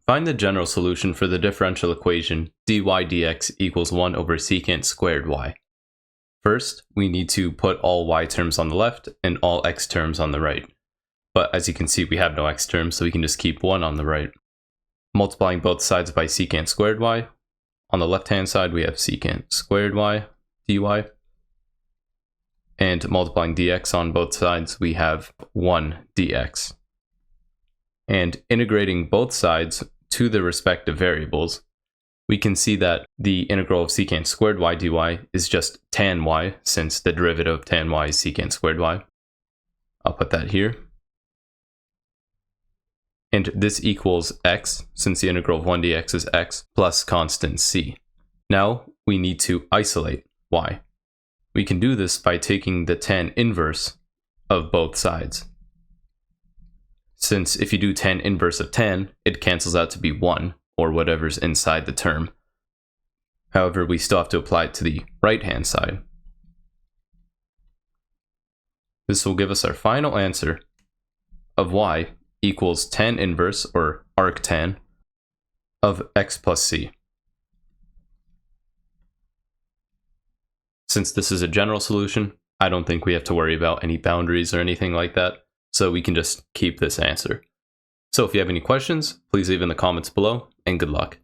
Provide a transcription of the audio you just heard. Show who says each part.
Speaker 1: Find the general solution for the differential equation dy dx equals 1 over secant squared y. First, we need to put all y terms on the left and all x terms on the right. But as you can see, we have no x terms, so we can just keep 1 on the right. Multiplying both sides by secant squared y. On the left-hand side, we have secant squared y dy. And multiplying dx on both sides, we have 1 dx. And integrating both sides to the respective variables, we can see that the integral of secant squared y dy is just tan y, since the derivative of tan y is secant squared y. I'll put that here. And this equals x, since the integral of 1 dx is x, plus constant c. Now we need to isolate y. We can do this by taking the tan inverse of both sides. Since if you do tan inverse of tan, it cancels out to be 1, or whatever's inside the term. However, we still have to apply it to the right-hand side. This will give us our final answer of y equals tan inverse, or arctan, of x plus c. Since this is a general solution, I don't think we have to worry about any boundaries or anything like that, so we can just keep this answer. So if you have any questions, please leave in the comments below, and good luck.